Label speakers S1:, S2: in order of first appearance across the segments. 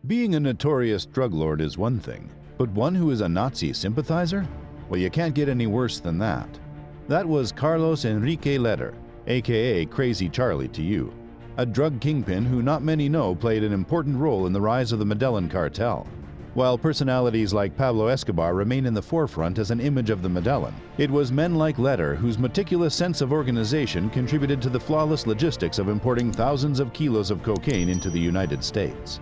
S1: Being a notorious drug lord is one thing, but one who is a Nazi sympathizer? Well, you can't get any worse than that. That was Carlos Enrique Lehder, aka Crazy Charlie to you, a drug kingpin who not many know played an important role in the rise of the Medellin Cartel. While personalities like Pablo Escobar remain in the forefront as an image of the Medellin, it was men like Lehder whose meticulous sense of organization contributed to the flawless logistics of importing thousands of kilos of cocaine into the United States.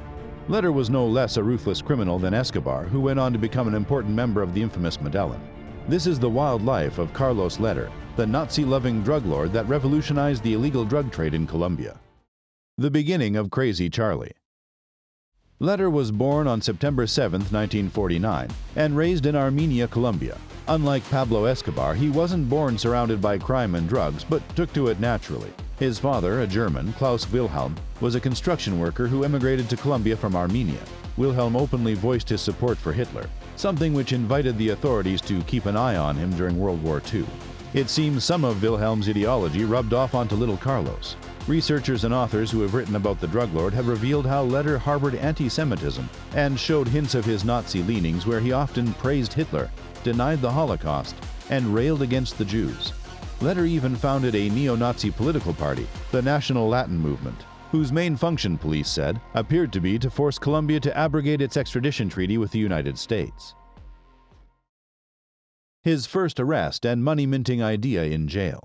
S1: Lehder was no less a ruthless criminal than Escobar, who went on to become an important member of the infamous Medellin. This is the wild life of Carlos Lehder, the Nazi-loving drug lord that revolutionized the illegal drug trade in Colombia. The beginning of Crazy Charlie. Lehder was born on September 7, 1949, and raised in Armenia, Colombia. Unlike Pablo Escobar, he wasn't born surrounded by crime and drugs, but took to it naturally. His father, a German, Klaus Wilhelm, was a construction worker who emigrated to Colombia from Armenia. Wilhelm openly voiced his support for Hitler, something which invited the authorities to keep an eye on him during World War II. It seems some of Wilhelm's ideology rubbed off onto little Carlos. Researchers and authors who have written about the drug lord have revealed how Lehder harbored anti-Semitism and showed hints of his Nazi leanings, where he often praised Hitler, denied the Holocaust, and railed against the Jews. Lehder even founded a neo-Nazi political party, the National Latin Movement, whose main function, police said, appeared to be to force Colombia to abrogate its extradition treaty with the United States. His first arrest and money-minting idea in jail.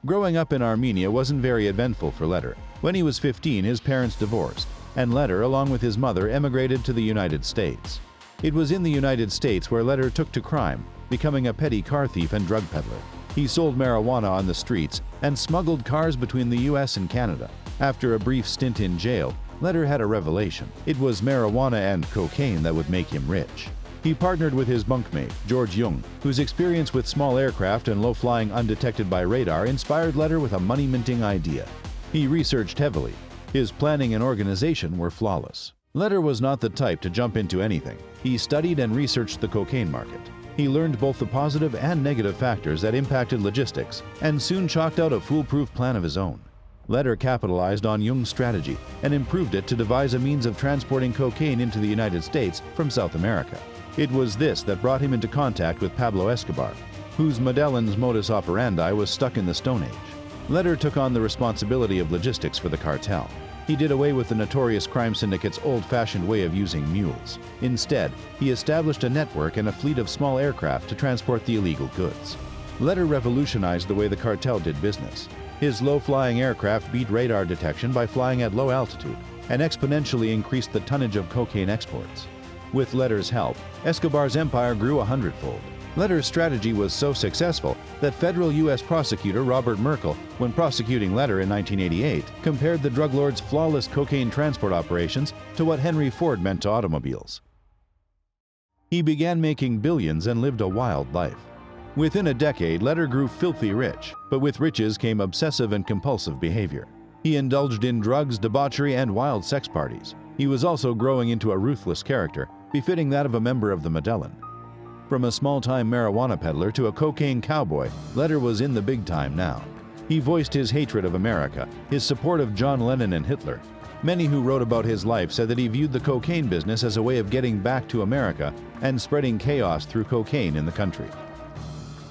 S1: Growing up in Armenia wasn't very eventful for Lehder. When he was 15, his parents divorced, and Lehder, along with his mother, emigrated to the United States. It was in the United States where Lehder took to crime, becoming a petty car thief and drug peddler. He sold marijuana on the streets and smuggled cars between the US and Canada. After a brief stint in jail, Lehder had a revelation. It was marijuana and cocaine that would make him rich. He partnered with his bunkmate, George Jung, whose experience with small aircraft and low-flying undetected by radar inspired Lehder with a money-minting idea. He researched heavily. His planning and organization were flawless. Lehder was not the type to jump into anything. He studied and researched the cocaine market. He learned both the positive and negative factors that impacted logistics, and soon chalked out a foolproof plan of his own. Lehder capitalized on Jung's strategy and improved it to devise a means of transporting cocaine into the United States from South America. It was this that brought him into contact with Pablo Escobar, whose Medellin's modus operandi was stuck in the Stone Age. Lehder took on the responsibility of logistics for the cartel. He did away with the notorious crime syndicate's old-fashioned way of using mules. Instead, he established a network and a fleet of small aircraft to transport the illegal goods. Lehder revolutionized the way the cartel did business. His low-flying aircraft beat radar detection by flying at low altitude and exponentially increased the tonnage of cocaine exports. With Lehder's help, Escobar's empire grew 100-fold. Lehder's strategy was so successful that federal U.S. prosecutor Robert Merkel, when prosecuting Lehder in 1988, compared the drug lord's flawless cocaine transport operations to what Henry Ford meant to automobiles. He began making billions and lived a wild life. Within a decade, Lehder grew filthy rich, but with riches came obsessive and compulsive behavior. He indulged in drugs, debauchery, and wild sex parties. He was also growing into a ruthless character, befitting that of a member of the Medellin. From a small-time marijuana peddler to a cocaine cowboy, Lehder was in the big time now. He voiced his hatred of America, his support of John Lennon and Hitler. Many who wrote about his life said that he viewed the cocaine business as a way of getting back to America and spreading chaos through cocaine in the country.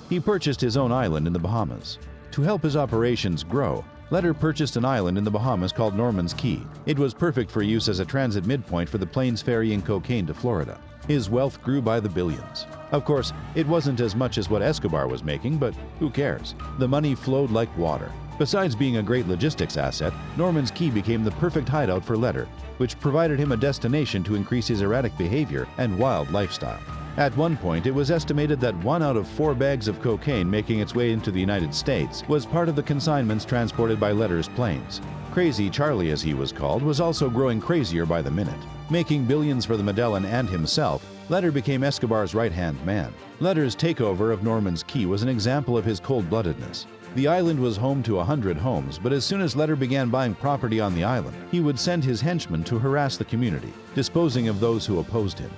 S1: He purchased his own island in the Bahamas. To help his operations grow, Lehder purchased an island in the Bahamas called Norman's Key. It was perfect for use as a transit midpoint for the planes ferrying cocaine to Florida. His wealth grew by the billions. Of course, it wasn't as much as what Escobar was making, but who cares? The money flowed like water. Besides being a great logistics asset, Norman's Key became the perfect hideout for Lehder, which provided him a destination to increase his erratic behavior and wild lifestyle. At one point, it was estimated that 1 out of 4 bags of cocaine making its way into the United States was part of the consignments transported by Lehder's planes. Crazy Charlie, as he was called, was also growing crazier by the minute. Making billions for the Medellin and himself, Lehder became Escobar's right-hand man. Lehder's takeover of Norman's Key was an example of his cold-bloodedness. The island was home to 100 homes, but as soon as Lehder began buying property on the island, he would send his henchmen to harass the community, disposing of those who opposed him.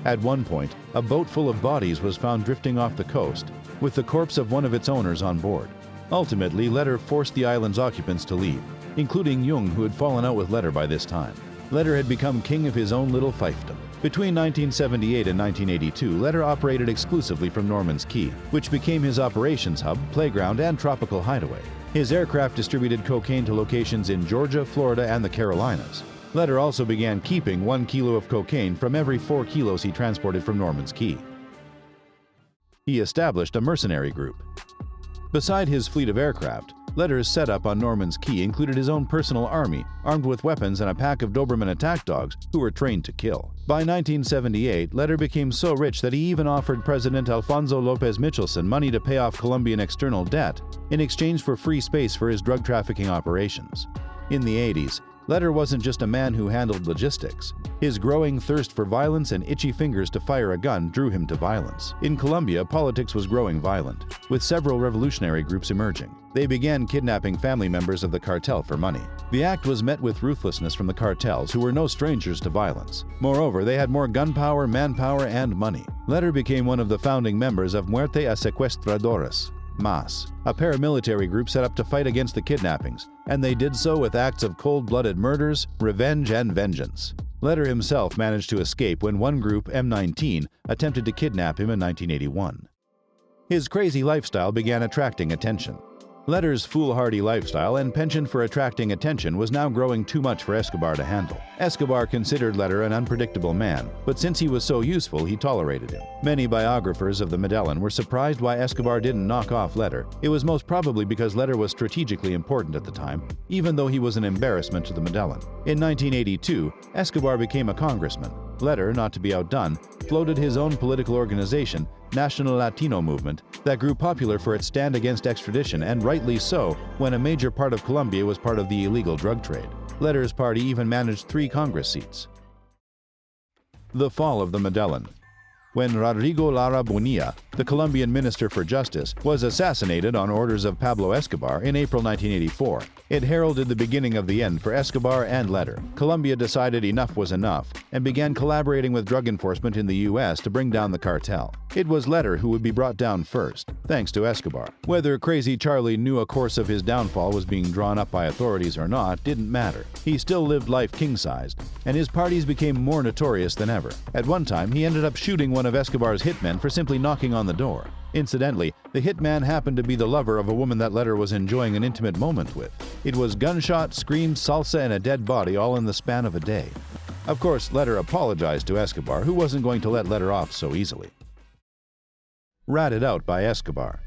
S1: At one point, a boat full of bodies was found drifting off the coast, with the corpse of one of its owners on board. Ultimately, Lehder forced the island's occupants to leave, including Jung, who had fallen out with Lehder by this time. Lehder had become king of his own little fiefdom. Between 1978 and 1982, Lehder operated exclusively from Norman's Cay, which became his operations hub, playground, and tropical hideaway. His aircraft distributed cocaine to locations in Georgia, Florida, and the Carolinas. Lehder also began keeping 1 kilo of cocaine from every 4 kilos he transported from Norman's Cay. He established a mercenary group. Beside his fleet of aircraft, Lehder's setup on Norman's Cay included his own personal army, armed with weapons and a pack of Doberman attack dogs who were trained to kill. By 1978, Lehder became so rich that he even offered President Alfonso Lopez Michelson money to pay off Colombian external debt in exchange for free space for his drug trafficking operations. In the 80s, Lehder wasn't just a man who handled logistics. His growing thirst for violence and itchy fingers to fire a gun drew him to violence. In Colombia, politics was growing violent, with several revolutionary groups emerging. They began kidnapping family members of the cartel for money. The act was met with ruthlessness from the cartels, who were no strangers to violence. Moreover, they had more gunpower, manpower, and money. Lehder became one of the founding members of Muerte a Secuestradores, MAS, a paramilitary group set up to fight against the kidnappings, and they did so with acts of cold-blooded murders, revenge, and vengeance. Lehder himself managed to escape when one group, M19, attempted to kidnap him in 1981. His crazy lifestyle began attracting attention. Lehder's foolhardy lifestyle and penchant for attracting attention was now growing too much for Escobar to handle. Escobar considered Lehder an unpredictable man, but since he was so useful, he tolerated him. Many biographers of the Medellin were surprised why Escobar didn't knock off Lehder. It was most probably because Lehder was strategically important at the time, even though he was an embarrassment to the Medellin. In 1982, Escobar became a congressman. Lehder, not to be outdone, floated his own political organization, National Latino Movement, that grew popular for its stand against extradition, and rightly so, when a major part of Colombia was part of the illegal drug trade. Lehder's party even managed 3 Congress seats. The fall of the Medellin. When Rodrigo Lara Bonilla, the Colombian Minister for Justice, was assassinated on orders of Pablo Escobar in April 1984, it heralded the beginning of the end for Escobar and Lehder. Colombia decided enough was enough and began collaborating with drug enforcement in the U.S. to bring down the cartel. It was Lehder who would be brought down first, thanks to Escobar. Whether Crazy Charlie knew a course of his downfall was being drawn up by authorities or not didn't matter. He still lived life king-sized, and his parties became more notorious than ever. At one time, he ended up shooting one of Escobar's hitmen for simply knocking on the door. Incidentally, the hitman happened to be the lover of a woman that Lehder was enjoying an intimate moment with. It was gunshot, screams, salsa, and a dead body all in the span of a day. Of course, Lehder apologized to Escobar, who wasn't going to let Lehder off so easily. Ratted out by Escobar.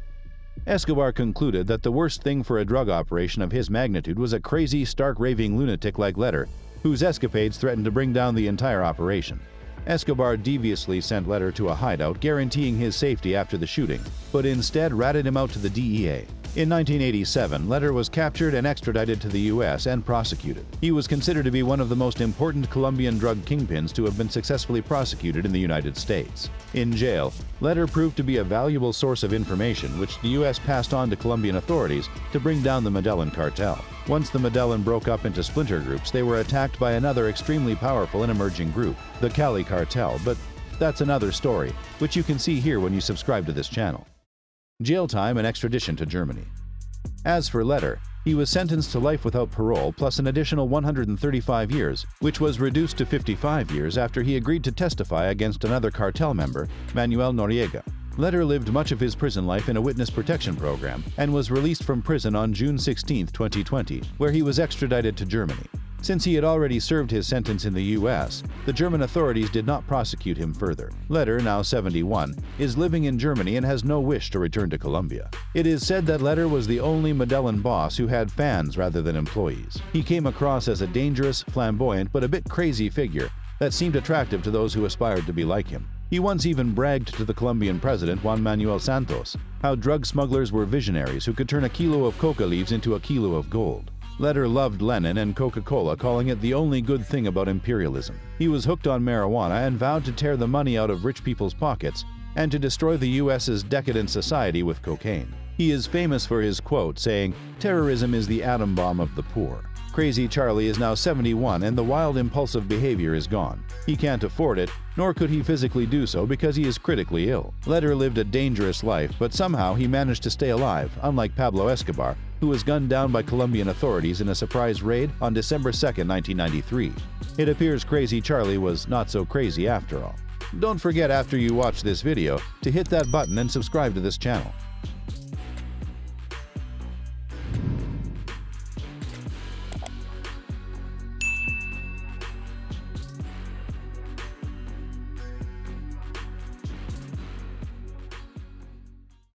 S1: Escobar concluded that the worst thing for a drug operation of his magnitude was a crazy, stark raving lunatic like Lehder, whose escapades threatened to bring down the entire operation. Escobar deviously sent Lehder to a hideout, guaranteeing his safety after the shooting, but instead ratted him out to the DEA. In 1987, Lehder was captured and extradited to the U.S. and prosecuted. He was considered to be one of the most important Colombian drug kingpins to have been successfully prosecuted in the United States. In jail, Lehder proved to be a valuable source of information which the U.S. passed on to Colombian authorities to bring down the Medellin Cartel. Once the Medellin broke up into splinter groups, they were attacked by another extremely powerful and emerging group, the Cali Cartel, but that's another story, which you can see here when you subscribe to this channel. Jail time and extradition to Germany. As for Lehder, he was sentenced to life without parole plus an additional 135 years, which was reduced to 55 years after he agreed to testify against another cartel member, Manuel Noriega. Lehder lived much of his prison life in a witness protection program and was released from prison on June 16, 2020, where he was extradited to Germany. Since he had already served his sentence in the U.S., the German authorities did not prosecute him further. Lehder, now 71, is living in Germany and has no wish to return to Colombia. It is said that Lehder was the only Medellin boss who had fans rather than employees. He came across as a dangerous, flamboyant, but a bit crazy figure that seemed attractive to those who aspired to be like him. He once even bragged to the Colombian president, Juan Manuel Santos, how drug smugglers were visionaries who could turn a kilo of coca leaves into a kilo of gold. Lehder loved Lenin and Coca-Cola, calling it the only good thing about imperialism. He was hooked on marijuana and vowed to tear the money out of rich people's pockets and to destroy the U.S.'s decadent society with cocaine. He is famous for his quote saying, "Terrorism is the atom bomb of the poor." Crazy Charlie is now 71 and the wild impulsive behavior is gone. He can't afford it, nor could he physically do so because he is critically ill. Lehder lived a dangerous life, but somehow he managed to stay alive, unlike Pablo Escobar, who was gunned down by Colombian authorities in a surprise raid on December 2, 1993. It appears Crazy Charlie was not so crazy after all. Don't forget after you watch this video to hit that button and subscribe to this channel.